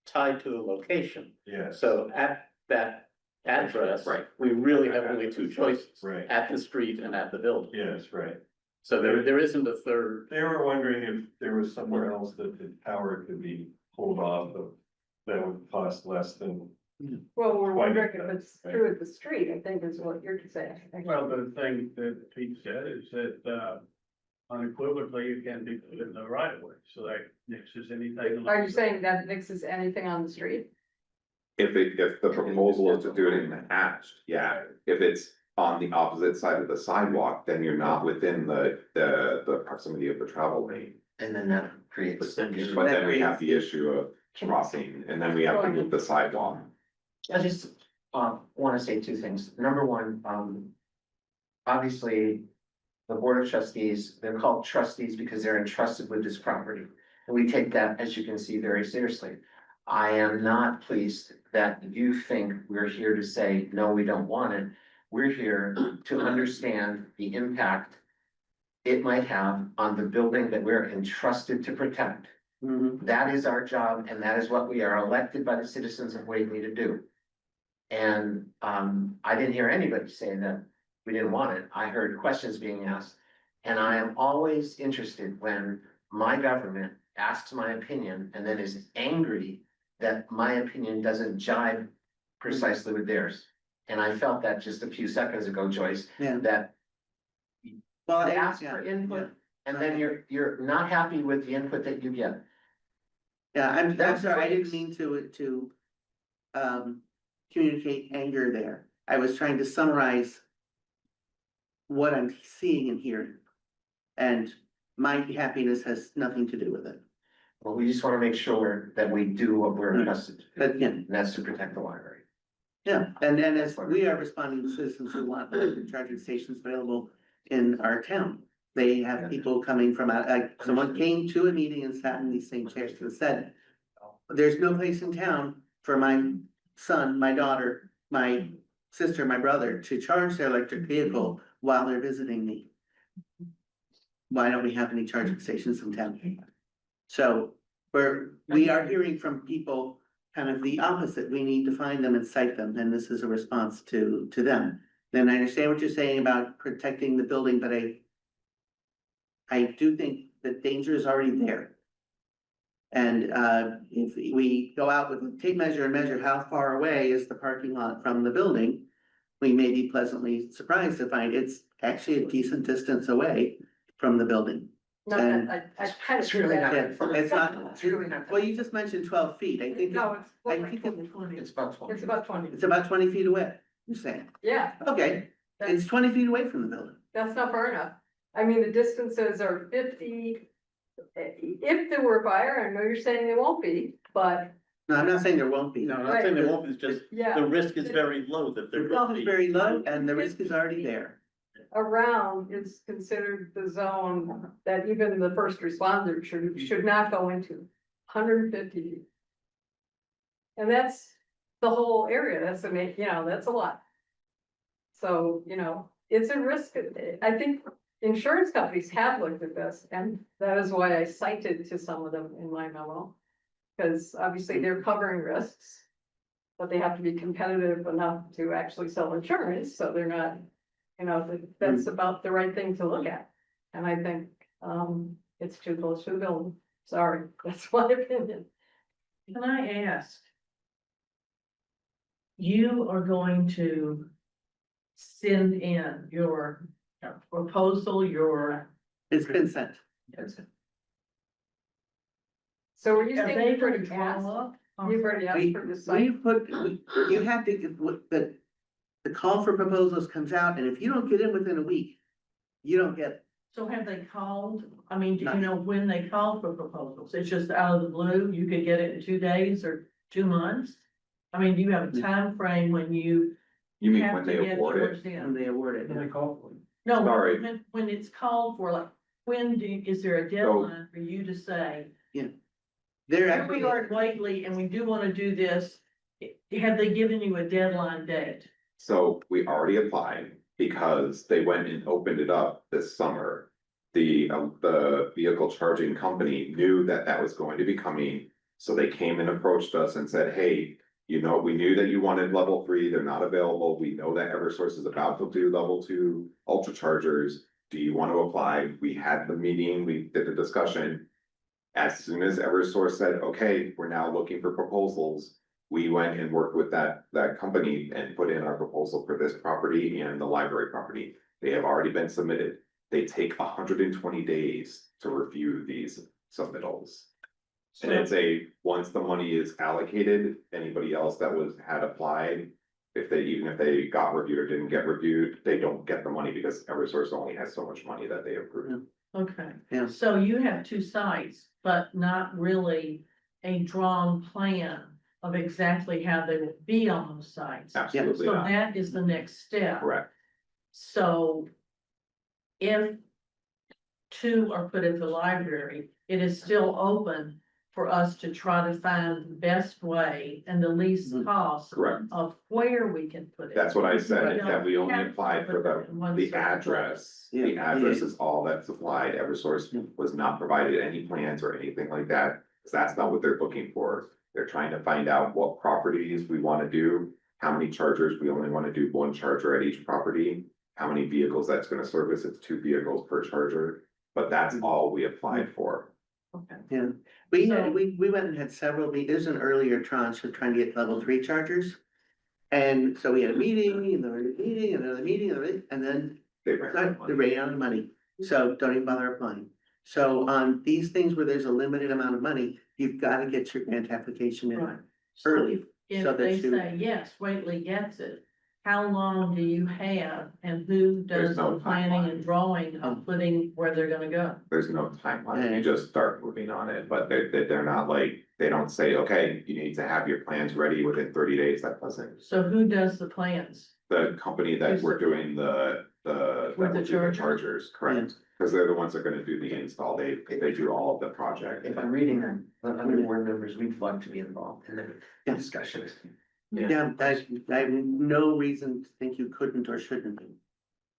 tied to the location. yes. So at that address. Right. We really have only two choices, Right, at the street and at the building. yes, right. So there isn't a third. They were wondering if there was somewhere else that the power could be pulled off of that would cost less than. Well, we're Quite wondering if a- it's true at the street, I think is what you're saying. Well, the thing that Pete said is that, unequivocally, you can be in the right of way, so that nixes anything. Are you saying that mixes anything on the street? If the proposal is to do it in hatched, yeah, if it's on the opposite side of the sidewalk, then you're not within the proximity of the travel lane. And then that creates. But then we have the issue of crossing, and then we have to move the sidewalk. I just, wanna say two things. Number one, obviously. The Board of Trustees, they're called trustees because they're entrusted with this property. And we take that, as you can see, very seriously. I am not pleased that you think we're here to say, no, we don't want it. We're here to understand the impact it might have on the building that we're entrusted to protect. Mhm. That is our job, and that is what we are elected by the citizens of Whately to do. And I didn't hear anybody saying that we didn't want it. I heard questions being asked. And I am always interested when my government asks my opinion and then is angry that my opinion doesn't jive precisely with theirs. And I felt that just a few seconds ago, Joyce, Yeah. that Well, you I ask for input and then you're not happy with the input that you get. Yeah, I'm That's sorry, I didn't what- mean to communicate anger there. I was trying to summarize what I'm seeing and hearing. And my happiness has nothing to do with it. Well, we just wanna make sure that we do what we're entrusted to do, But yeah, and that's to protect the library. yeah, and as we are responding to citizens who want charging stations available in our town. They have people coming from out, like, someone came to a meeting and sat in these same chairs and said. There's no place in town for my son, my daughter, my sister, my brother to charge their electric vehicle while they're visiting me. why don't we have any charging stations in town? So we are hearing from people kind of the opposite. We need to find them and cite them, and this is a response to them. Then I understand what you're saying about protecting the building, but I do think the danger is already there. And if we go out with a tape measure and measure how far away is the parking lot from the building, we may be pleasantly surprised to find it's actually a decent distance away from the building. Not And- that, I kind of. It's really not. Yeah, it's not, It's really not. well, you just mentioned 12 feet. I think No, I it's, think It's about 20. it's about 20, it's about 20 feet away, you're saying. yeah, Okay, it's 20 feet away from the building. that's not far enough. I mean, the distances are 50. If there were a fire, I know you're saying there won't be, but No, I'm not saying there won't be. No, I'm not saying there won't be, it's just yeah. the risk is very low that there The will cost is be. very low and the risk is already there. Around is considered the zone that even the first responder should not go into, 150 feet. And that's the whole area, that's that's a lot. So, it's a risk, I think insurance companies have looked at this, and that is why I cited to some of them in my memo. Because obviously they're covering risks, but they have to be competitive enough to actually sell insurance, so they're not, that's about the right thing to look at. And I think, it's too close to the building, sorry, that's my opinion. Can I ask? You are going to send in your proposal, your. It's been sent. So were you Are saying they you've gonna already asked, draw up? you've already asked We, for the we site? put, you have to, the call for proposals comes out, and if you don't get in within a week, you don't get it. So have they called? I mean, do you Not- know when they called for proposals? It's just out of the blue, you could get it in 2 days or 2 months? I mean, do you have a time frame when you You mean have when to they get award yours it? when in? they award it. And they call for it. No, Sorry. when it's called for, like, is there a deadline for you to say? They're Here actually, we are at Whately and we do wanna do this, have they given you a deadline date? So we already applied because they went and opened it up this summer. The vehicle charging company knew that that was going to be coming, so they came and approached us and said, hey. We knew that you wanted level 3, they're not available, we know that Eversource is about to do level 2 ultra chargers. Do you want to apply? We had the meeting, we did the discussion. As soon as Eversource said, okay, we're now looking for proposals. We went and worked with that company and put in our proposal for this property and the library property. They have already been submitted. They take 120 days to review these submittals. And it's once the money is allocated, anybody else that had applied, even if they got reviewed or didn't get reviewed, they don't get the money because Eversource only has so much money that they approve. Okay. Yeah. So you have 2 sites, but not really a drawn plan of exactly how they will be on those sites. Absolutely So not, that is the next step. correct. So if 2 are put at the library, it is still open for us to try to find the best way and the least cost Correct. of where we can put it. That's what I said, Right. that we only Yeah. applied for the address. The Yeah. address is all that's applied. Eversource was not provided any plans or anything like that. Cause that's not what they're looking for. They're trying to find out what properties we wanna do, how many chargers, we only wanna do 1 charger at each property. How many vehicles that's gonna service, it's 2 vehicles per charger, but that's all we applied for. Okay. yeah, we So- went and had several, there's an earlier tranche of trying to get level 3 chargers. And so we had a meeting, and another meeting, another meeting, and then They ran out of they money. ran out of money, so don't even bother applying. So on these things where there's a limited amount of money, you've gotta get your grant application in Right. early. so If that they you- say, yes, Whately gets it, how long do you have and who There's does no the planning timeline. and drawing of putting where they're gonna go? There's no timeline, Yeah. you just start moving on it, but they're not like, they don't say, okay, you need to have your plans ready within 30 days, that doesn't. So who does the plans? The company that Who's we're the- doing that will do the chargers? chargers, correct? Cause they're the ones that are gonna do the install, they do all of the project. If I'm reading them, the other board members, we'd love to be involved in the Yeah. discussions. Yeah, I have no reason to think you couldn't or shouldn't be.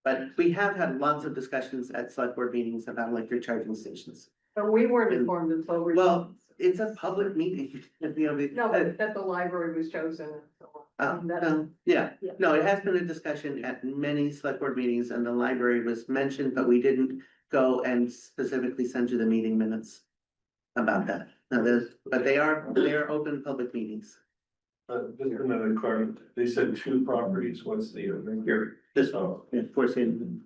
But we have had lots of discussions at select board meetings about electric charging stations. But we weren't informed until we. Well, it's a public meeting, you know, No, but that the library was chosen and so on. yeah, Yeah. no, it has been a discussion at many select board meetings and the library was mentioned, but we didn't go and specifically send you the meeting minutes about that. Now, but they are open public meetings. Just another question, they said 2 properties, what's the other here? This, Oh, yeah, of course, in,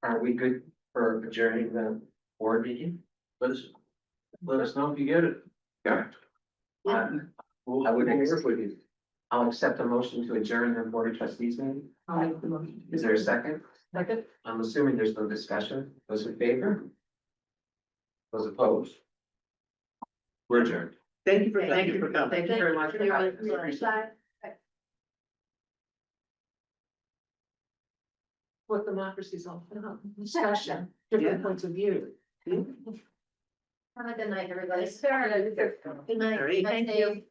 Are we good for adjourning the board meeting? Let us know if you get it. Yeah, We'll I would work with you. I'll accept a motion to adjourn the board of trustees meeting. I'll make the motion. Is there a second? Second, I'm assuming there's no discussion. Those in favor? Those opposed? We're adjourned. thank you for coming. Thank you very much. for having us. What democracy's all about, discussion, different points of view. Have a good night, everybody. Good night. All right. Thank you.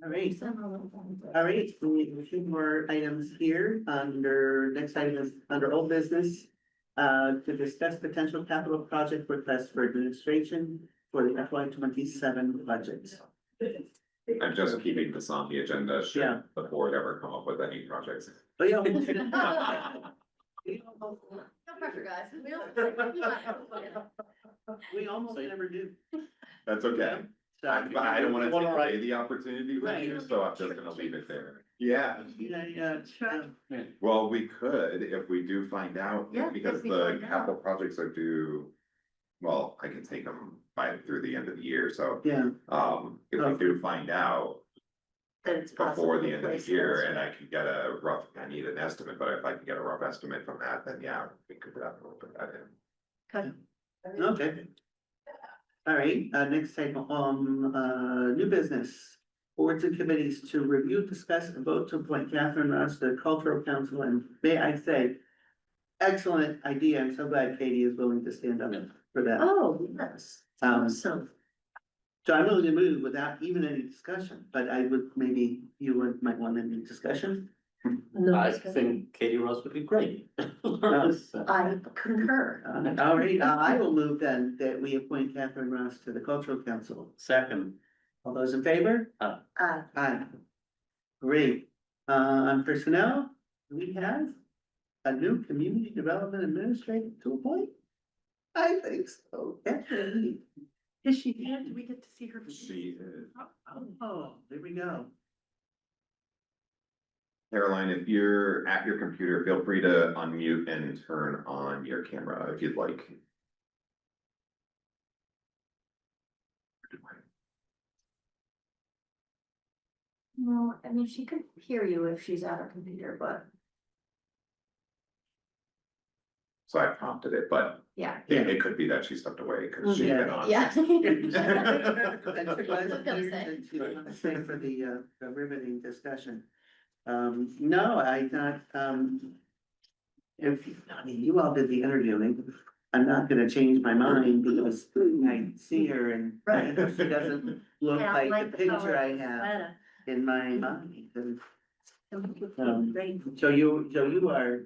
All right, all right, we have a few more items here under, next item is under old business. To discuss potential capital project requests for administration for the FY 27 budget. I'm just keeping this on the agenda, Yeah. should the board ever come up with any projects. But yeah. No pressure, guys. We almost never do. That's okay, So, but I don't wanna take Wanna away the opportunity from Right. you, so I'm just gonna leave it there. Yeah, yeah, well, we could if we do find out, Yeah, because if we the find out. capital projects are due. Well, I can take them through the end of the year, so, yeah, if we do find out That it's before possible the to end of place the year, those. and I can get a rough, I need an estimate, but if I can get a rough estimate from that, then yeah, we could definitely put that in. okay. All right, next item, new business. Boards and committees to review, discuss, and vote to appoint Catherine Ross to the Cultural Council, and may I say, excellent idea, I'm so glad Katie is willing to stand up for that. Oh, yes, awesome. So I'm willing to move without even any discussion, but I would, maybe might want any discussion. No I discussion. think Katie Rose would be great. I concur. All right, I will move then that we appoint Catherine Ross to the Cultural Council. Second, All those in favor? Aye. Great. On personnel, we have a new community development administrator to appoint? I think so. Definitely. Is she here? Do we get to see her? She is. Oh, there we go. Caroline, if you're at your computer, feel free to unmute and turn on your camera if you'd like. No, I mean, she could hear you if she's at her computer, but So I prompted it, but yeah. it could be that she stepped away because she's been on. Yeah. Stay for the riveting discussion. No, I thought, I mean, you all did the interviewing. I'm not gonna change my mind because I see her and Right. she doesn't look Yeah, like the picture power I of have Atlanta. in my mind. And Great. so you are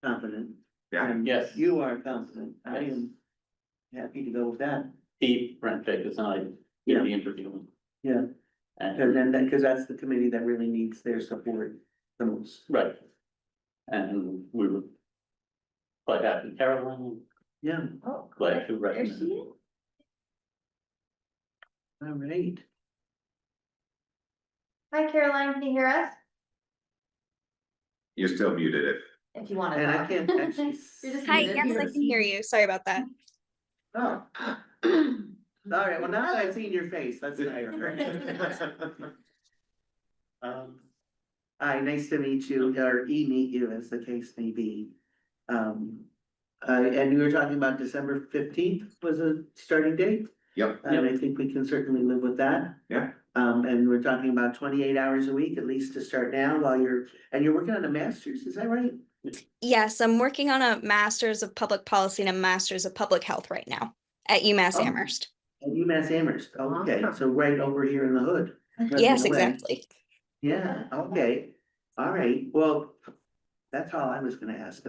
confident. Yeah. And Yes. You are confident. I Yes. am happy to go with that. Steve Brentford is I Yeah. in the interview. Yeah. And, And then, because that's the committee that really needs their support the most. right. And we were quite happy, Caroline, Yeah, Oh, glad to there she recommend. is. all right. Hi Caroline, can you hear us? You're still muted If you want to. And I can't actually. You're just Hi, muted. yes, I can hear you. Sorry about that. Oh. All right, well, now that I've seen your face, that's nice. Hi, nice to meet you, or meet you, as the case may be. And you were talking about December 15th was a starting date? Yep. And I think we can certainly live with that. Yeah. And we're talking about 28 hours a week, at least to start now, while you're working on a master's, is that right? Yes, I'm working on a master's of public policy and a master's of public health right now at UMass Oh. Amherst. And you UMass Amherst, okay, Awesome. so right over here in the hood. Yes, In a way. exactly. Yeah, okay, all right, well, that's all I was gonna ask.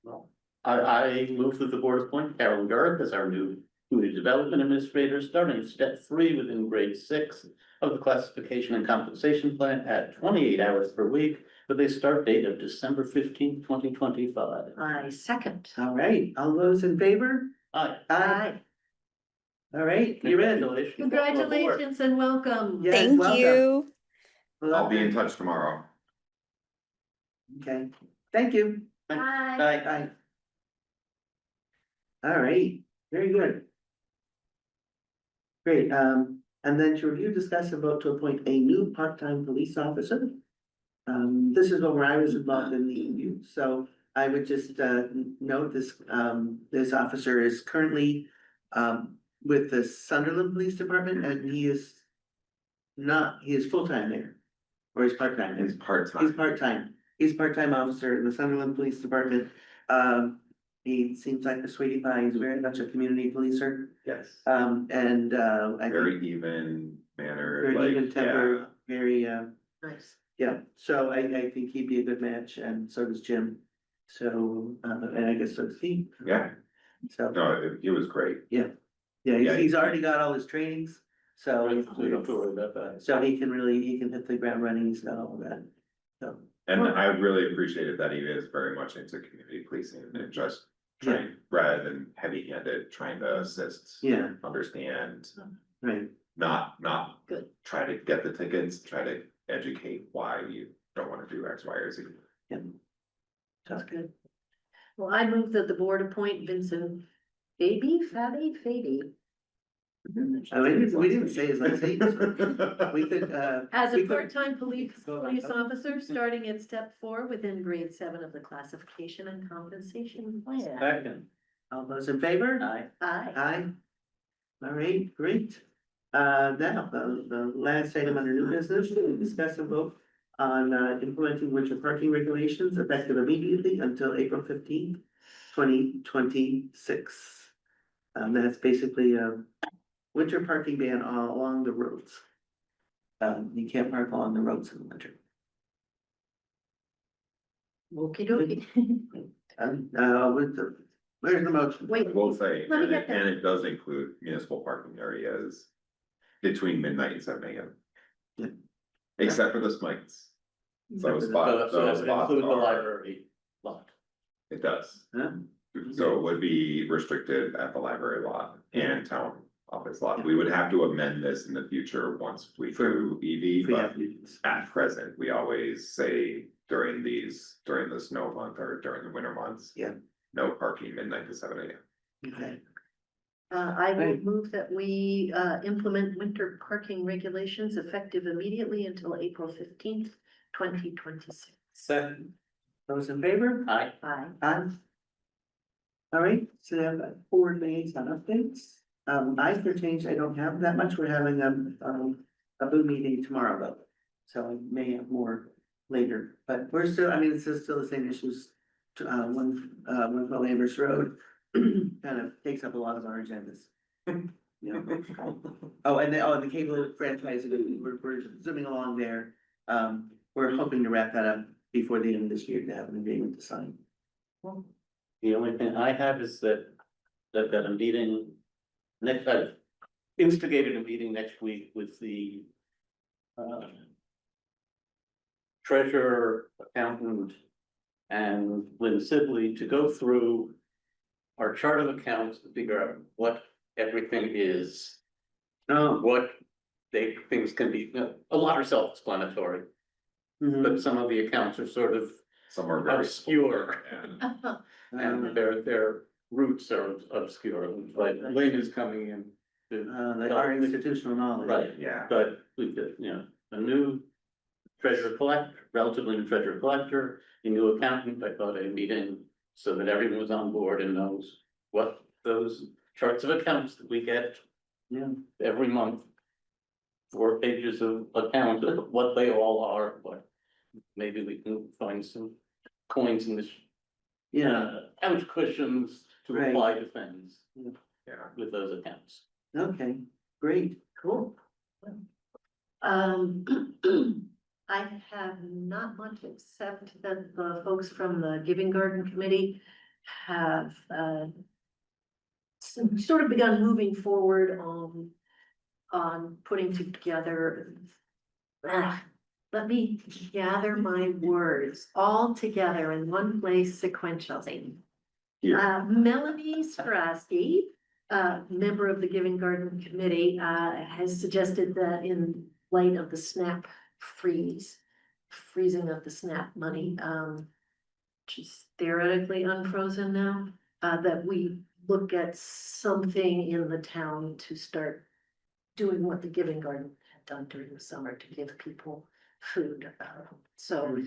Well, I move that the board appoint Carolyn Garrett as our new community development administrator, starting at step 3 within grade 6 of the classification and compensation plan at 28 hours per week with a start date of December 15th, 2025. I second. All right, all those in favor? Aye. Aye. All right, you're in. Congratulations. Welcome aboard. Congratulations and welcome. Yes, Thank welcome. you. I'll be in touch tomorrow. Okay, thank you. Bye. Bye. All right, very good. Great, and then to review, discuss, and vote to appoint a new part-time police officer. This is where I was involved in the interview, so I would just, note this, this officer is currently, with the Sunderland Police Department, and he is full-time there. Or he's part-time there. It's part-time. He's part-time. He's part-time officer in the Sunderland Police Department. He seems like a sweetie pie. He's very much a community policer. Yes. And I Very think even mannered, very like, even yeah. temper, very, Nice. yeah. So I think he'd be a good match, and so does Jim. So, and I guess so does he. Yeah, So, no, it was great. yeah, Yeah. he's already got all his trainings, so. We don't have to worry about that. So he can hit the ground running. He's got all of that. So, And I really appreciated that he is very much into community policing and just trying, rather than heavy-handed, trying to assist. yeah, Understand, right. not Good. try to get the tickets, try to educate why you don't wanna do X, Y, or Z. Yeah. That's good. Well, I move that the board appoint Vincent Fady. We didn't say his last name. So we could, As we a could- part-time police officer, starting at step 4 within grade 7 of the classification and compensation plan. Second. All those in favor? Aye. Aye. Aye. All right, great. Now, the last item under new business, we discuss and vote on implementing winter parking regulations effective immediately until April 15th, 2026. That's basically a winter parking ban all along the roads. You can't park along the roads in the winter. Okey dokey. Where's the motion? Wait, I will say, Let me and get it, that. and it does include municipal parking areas between midnight and 7 Yeah. AM. Except for the Smites. So Except for spots, So that those would spots include the are, library lot. it does. Huh? So it would be restricted at the library lot and town office lot. We would have to amend this in the future once we do EV, We but have to- at present, we always say during the snow month or during the winter months. Yeah. No parking midnight to 7 AM. Okay. I will Right. move that we implement winter parking regulations effective immediately until April 15th, 2026. Second. Those in favor? Aye. Aye. Aye. All right, so we have 4 liaison updates. I for change, I don't have that much. We're having a boo meeting tomorrow though. So I may have more later, but we're still, I mean, it's still the same issues. One Amherst Road kind of takes up a lot of our agendas. Yeah. Oh, and the cable franchise, we're zooming along there. We're hoping to wrap that up before the end of this year to have an agreement to sign. The only thing I have is that they've got a meeting next, instigated a meeting next week with the treasurer, accountant, and Lynn Sibley to go through our chart of accounts to figure out what everything is, Oh. what things can be, a lot are self-explanatory, Mhm. but some of the accounts are sort of Some are very. obscure. Yeah. And their roots are obscure, like Lynn is coming in. Our institutional knowledge. Right, Yeah. but we've got, a new treasurer collector, relatively new treasurer collector, a new accountant. I thought a meeting so that everyone was on board and knows what those charts of accounts that we get. Yeah. Every month. 4 pages of account of what they all are, but maybe we can find some coins in this. Couch cushions to Right. apply to things Yeah. with those accounts. Okay, Great. Cool. I have not much except that the folks from the Giving Garden Committee have, sort of begun moving forward on putting together. Let me gather my words all together in one place sequentially. Melanie Skrasky, member of the Giving Garden Committee, has suggested that in light of the SNAP freezing of the SNAP money, which is theoretically unfrozen now, that we look at something in the town to start doing what the Giving Garden had done during the summer to give people food. So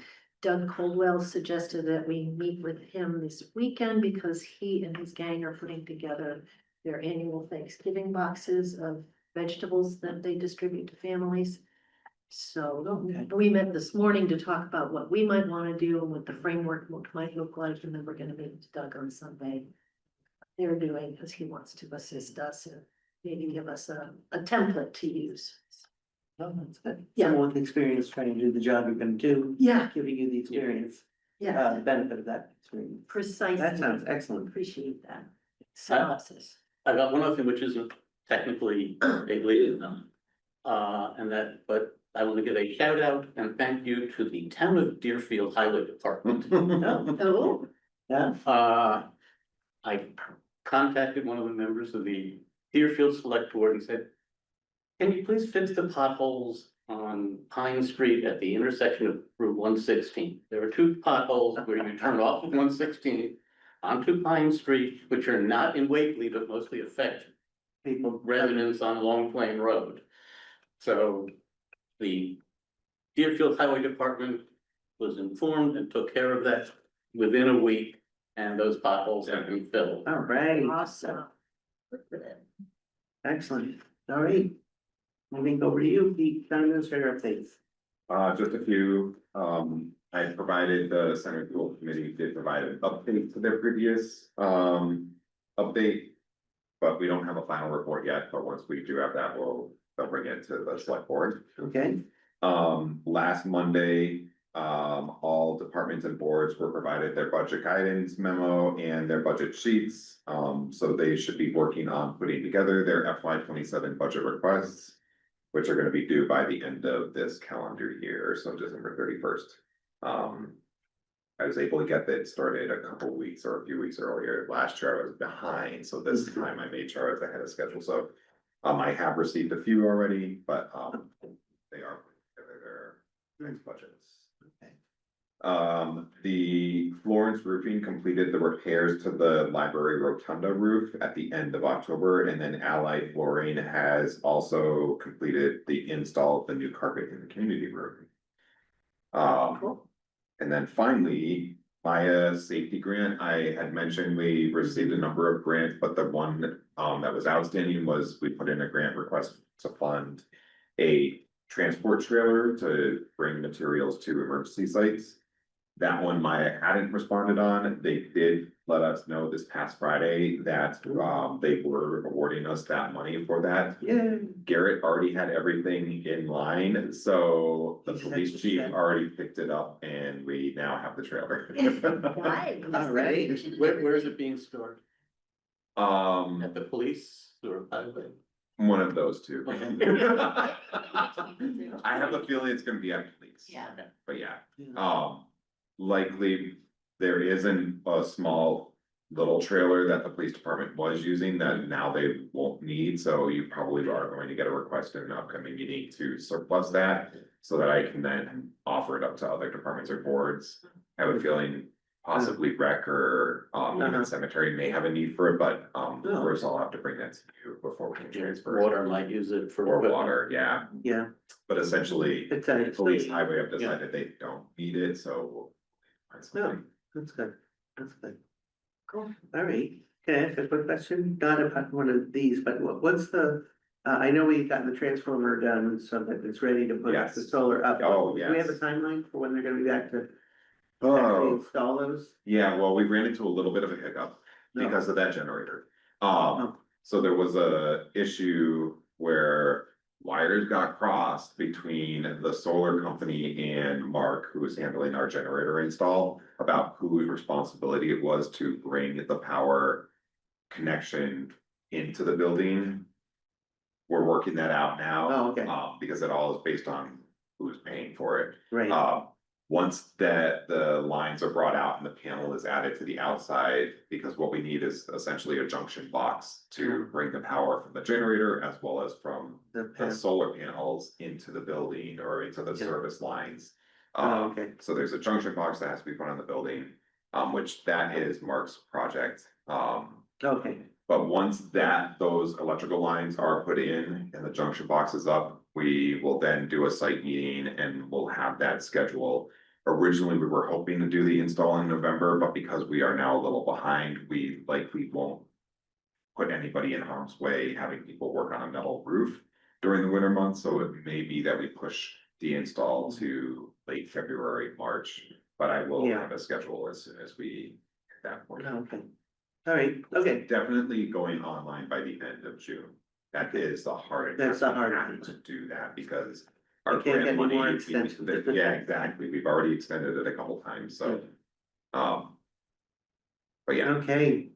Doug Coldwell suggested that we meet with him this weekend because he and his gang are putting together their annual Thanksgiving boxes of vegetables that they distribute to families. So we met this morning to talk about what we might want to do and what the framework might look like, and then we're gonna meet with Doug on Sunday. They're doing, because he wants to assist us and maybe give us a template to use. Oh, that's good. Yeah. Someone with experience trying to do the job you're gonna do. Yeah. Giving you the experience, the benefit of that experience. Precisely. That sounds excellent. Appreciate that synopsis. I got one other thing which isn't technically related, and that, but I want to give a shout out and thank you to the Town of Deerfield Highway Department. Oh, Yeah, I contacted one of the members of the Deerfield Select Board and said, can you please fix the potholes on Pine Street at the intersection of Route 116? There are two potholes where you turn off of 116 onto Pine Street, which are not in Whately, but mostly affect people. residents on Long Plain Road. So the Deerfield Highway Department was informed and took care of that within a week, and those potholes have been filled. All right, awesome. Look at it. excellent. All right. Moving over to you, Pete, town administrator updates. Just a few, I provided, the Center School Committee did provide an update to their previous, update. But we don't have a final report yet, but once we do have that, they'll bring it to the select board. Okay, Last Monday, all departments and boards were provided their budget guidance memo and their budget sheets. So they should be working on putting together their FY 27 budget requests, which are gonna be due by the end of this calendar year, so December 31st. I was able to get that started a couple weeks or a few weeks earlier. Last year I was behind, so this time I made sure I was ahead of schedule, so. I have received a few already, but, they are putting together their next budgets. The Florence Roofing completed the repairs to the library rotunda roof at the end of October, and then Allied Flooring has also completed the install of the new carpet in the community room. And then finally, Maya Safety Grant, I had mentioned we received a number of grants, but the one that was outstanding was we put in a grant request to fund a transport trailer to bring materials to emergency sites. That one Maya hadn't responded on. They did let us know this past Friday that they were awarding us that money for that. yeah. Garrett already had everything in line, so the police chief already picked it up and we now have the trailer. Nice. All right. Where is it being stored? Um, At the police or highway? one of those two. Okay. I have a feeling it's gonna be at police. Yeah. But yeah, Yeah. likely there isn't a small little trailer that the police department was using that now they won't need, so you probably are going to get a request in an upcoming meeting to surplus that. So that I can then offer it up to other departments or boards. I have a feeling possibly rec or even cemetery may have a need for it, but first I'll have to bring that to you before we can transfer. Water might use it for. Or water, yeah, Yeah, but essentially, it's a. police highway have decided they don't need it, so. we'll find something. That's good, that's good. Cool, all right, can I ask a quick question, not about one of these, but what's the, I know we've gotten the transformer done, so that it's ready to put Yes. the solar up. Oh, Do we have a yes. timeline for when they're gonna be back to actually Oh, install those? yeah, well, we ran into a little bit of a hiccup No. because of that generator. Oh. So there was a issue where wires got crossed between the solar company and Mark, who was handling our generator install, about whose responsibility it was to bring the power connection into the building. We're working that out now. Oh, okay. Because it all is based on who's paying for it. Right, Once that the lines are brought out and the panel is added to the outside, because what we need is essentially a junction box to bring the power from the generator as well as from the solar panels into the building or into the Yeah. service lines. Oh, okay. So there's a junction box that has to be put on the building, which that is Mark's project. Okay, But once those electrical lines are put in and the junction box is up, we will then do a site meeting and we'll have that schedule. Originally, we were hoping to do the install in November, but because we are now a little behind, we likely won't put anybody in harm's way, having people work on a metal roof during the winter months, so it may be that we push the install to late February, March. But I will Yeah. have a schedule as soon as we hit that point. okay. All right, okay, Definitely going online by the end of June. That is the hard. That's the hard have one. To do that because. It Our can't get grant any more money, extensive. yeah, exactly. We've already extended it a couple times, so. But yeah, okay,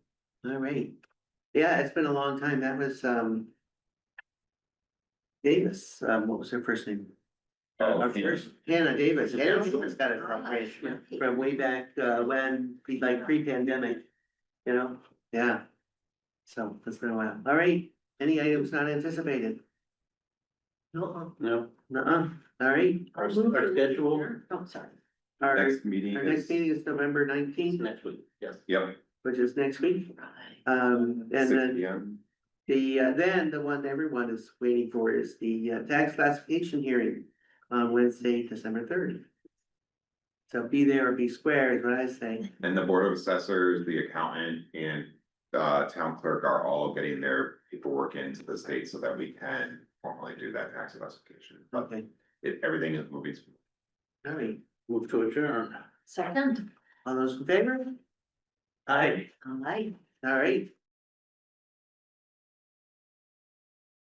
all right. Yeah, it's been a long time. That was, Davis, what was her first name? Our first, Hannah Davis. Hannah Davis got it from way back, when, like pre-pandemic, you know, yeah. So it's been a while. All right, any items not anticipated? No. No, Nuh-uh, all right. our schedule Oh, sorry. Our, next meeting our next is, meeting is November is 19th, next week, yes. yep, which is next week. And 6 then p.m. then the one everyone is waiting for is the tax classification hearing on Wednesday, December 3rd. So be there or be square is what I say. And the Board of Assessors, the accountant and town clerk are all getting their paperwork into the state so that we can formally do that tax classification. Okay, Everything is moving smooth. all right. Move to adjourn. Second, All those in favor? Aye. all right. All right,